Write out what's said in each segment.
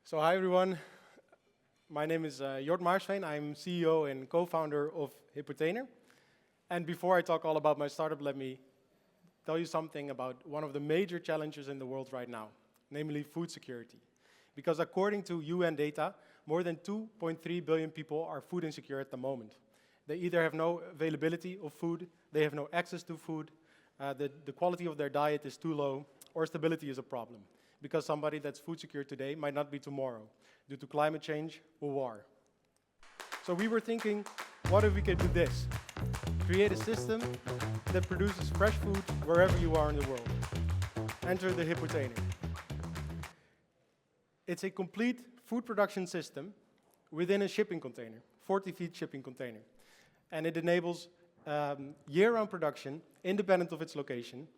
So hi everyone, my name is Jort Maarsveen. I'm CEO and co-founder of Hippotainer. And before I talk all about my startup, let me tell you something about one of the major challenges in the world right now, namely food security. Because according to UN data, more than 2.3 billion people are food insecure at the moment. They either have no availability of food, they have no access to food, the quality of their diet is too low, or stability is a problem. Because somebody that's food secure today might not be tomorrow, due to climate change or war. So we were thinking, what if we could do this? Create a system that produces fresh food wherever you are in the world. Enter the Hippotainer. It's a complete food production system within a shipping container, 40 feet shipping container. And it enables year-round production, independent of its location,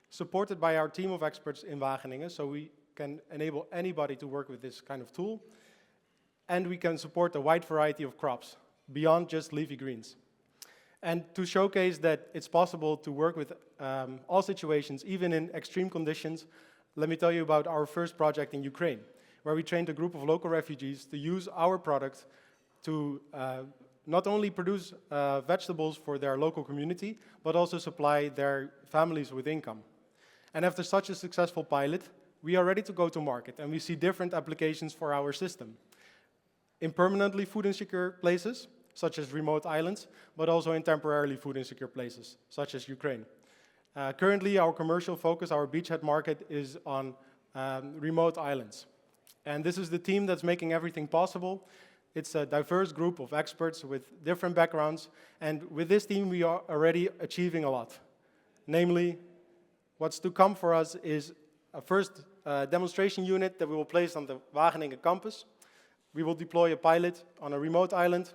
supported by our team of experts in Wageningen, so we can enable anybody to work with this kind of tool. And we can support a wide variety of crops, beyond just leafy greens. And to showcase that it's possible to work with all situations, even in extreme conditions, let me tell you about our first project in Ukraine, where we trained a group of local refugees to use our product to not only produce vegetables for their local community, but also supply their families with income. And after such a successful pilot, we are ready to go to market, and we see different applications for our system. In permanently food insecure places, such as remote islands, but also in temporarily food insecure places, such as Ukraine. Currently, our commercial focus, our beachhead market, is on remote islands. And this is the team that's making everything possible. It's a diverse group of experts with different backgrounds, and with this team, we are already achieving a lot. Namely, what's to come for us is a first demonstration unit that we will place on the Wageningen campus. We will deploy a pilot on a remote island,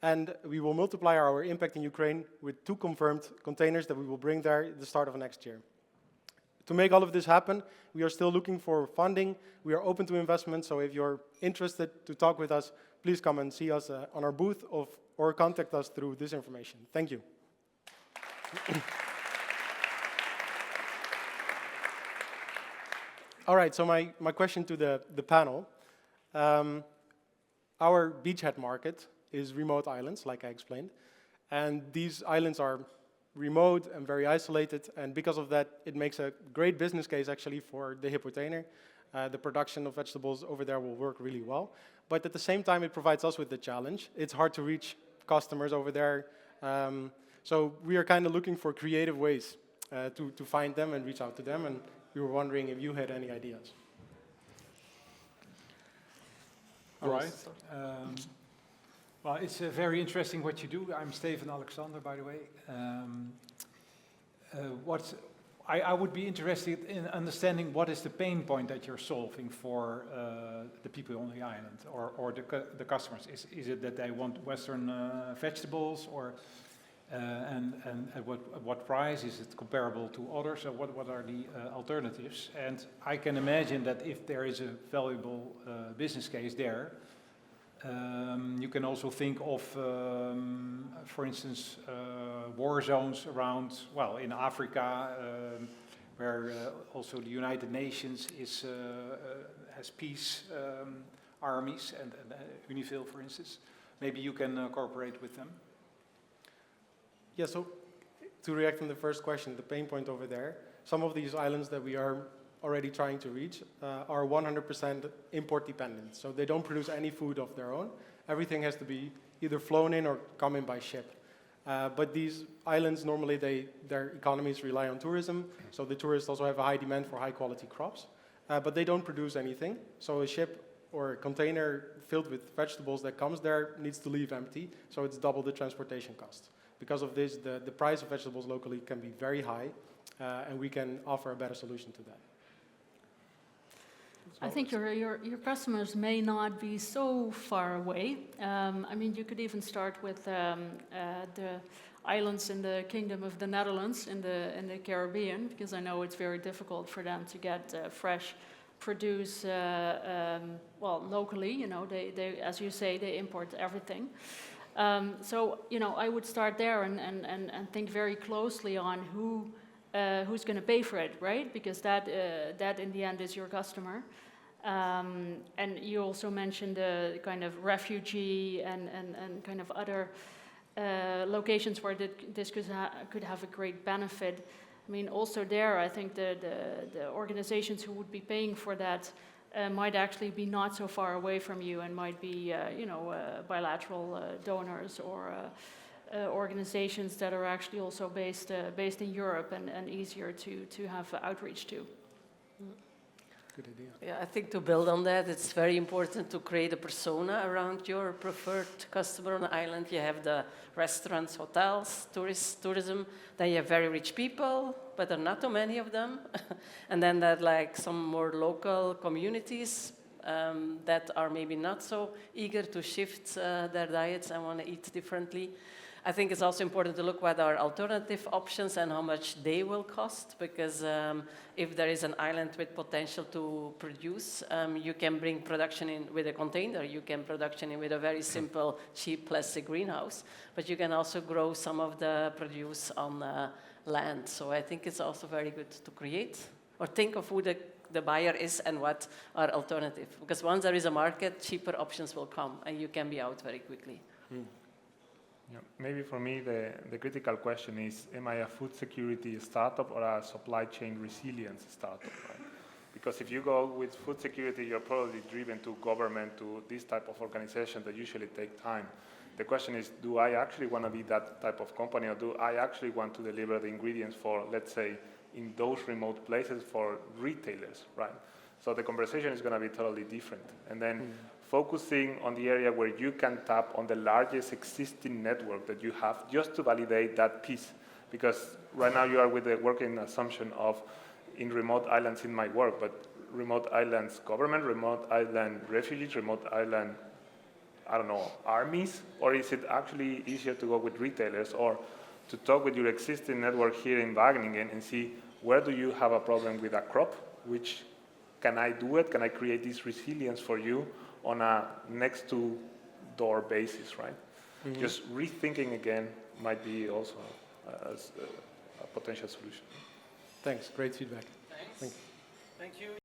and we will multiply our impact in Ukraine with 2 confirmed containers that we will bring there at the start of next year. To make all of this happen, we are still looking for funding. We are open to investment, so if you're interested to talk with us, please come and see us on our booth or contact us through this information. Thank you. All right, so my question to the panel. Our beachhead market is remote islands, like I explained. And these islands are remote and very isolated, and because of that, it makes a great business case actually for the Hippotainer. The production of vegetables over there will work really well. But at the same time, it provides us with the challenge. It's hard to reach customers over there. So we are kind of looking for creative ways to find them and reach out to them, and we were wondering if you had any ideas. All right. Well, it's very interesting what you do. I'm Steven Alexander, by the way. I would be interested in understanding what is the pain point that you're solving for the people on the island or the customers. Is it that they want Western vegetables, or and at what price? Is it comparable to others? Or what are the alternatives? And I can imagine that if there is a valuable business case there, you can also think of, for instance, war zones around, well, in Africa, where also the United Nations has peace armies, and UNIFIL, for instance. Maybe you can cooperate with them. Yeah, so to react on the first question, the pain point over there, some of these islands that we are already trying to reach are 100% import dependent. So they don't produce any food of their own. Everything has to be either flown in or come in by ship. But these islands, normally their economies rely on tourism, so the tourists also have a high demand for high quality crops, but they don't produce anything. So a ship or a container filled with vegetables that comes there needs to leave empty, so it's double the transportation cost. Because of this, the price of vegetables locally can be very high, and we can offer a better solution to that. I think your customers may not be so far away. I mean, you could even start with the islands in the Kingdom of the Netherlands in the Caribbean, because I know it's very difficult for them to get fresh produce, well, locally. You know, they, as you say, they import everything. So, you know, I would start there and think very closely on who's going to pay for it, right? Because that in the end is your customer. And you also mentioned the kind of refugee and kind of other locations where this could have a great benefit. I mean, also there, I think the organizations who would be paying for that might actually be not so far away from you and might be, bilateral donors or organizations that are actually also based in Europe and easier to have outreach to. Good idea. Yeah, I think to build on that, it's very important to create a persona around your preferred customer on the island. You have the restaurants, hotels, tourism. Then you have very rich people, but there are not too many of them. And then there are like some more local communities that are maybe not so eager to shift their diets and want to eat differently. I think it's also important to look what are alternative options and how much they will cost, because if there is an island with potential to produce, you can bring production in with a container, you can production in with a very simple, cheap plastic greenhouse, but you can also grow some of the produce on land. So I think it's also very good to create or think of who the buyer is and what are alternative, because once there is a market, cheaper options will come and you can be out very quickly. Yeah, maybe for me, the critical question is, am I a food security startup or a supply chain resilience startup, right? Because if you go with food security, you're probably driven to government, to this type of organization that usually take time. The question is, do I actually want to be that type of company, or do I actually want to deliver the ingredients for, let's say, in those remote places for retailers, right? So the conversation is going to be totally different. And then focusing on the area where you can tap on the largest existing network that you have just to validate that piece. Because right now you are with the working assumption of in remote islands in my work, but remote islands government, remote island refugees, remote island, I don't know, armies? Or is it actually easier to go with retailers or to talk with your existing network here in Wageningen and see where do you have a problem with a crop, which can I do it? Can I create this resilience for you on a next to door basis, right? Mm-hmm. Just rethinking again might be also a potential solution. Thanks, great feedback. Thanks. Thank you. Thank you.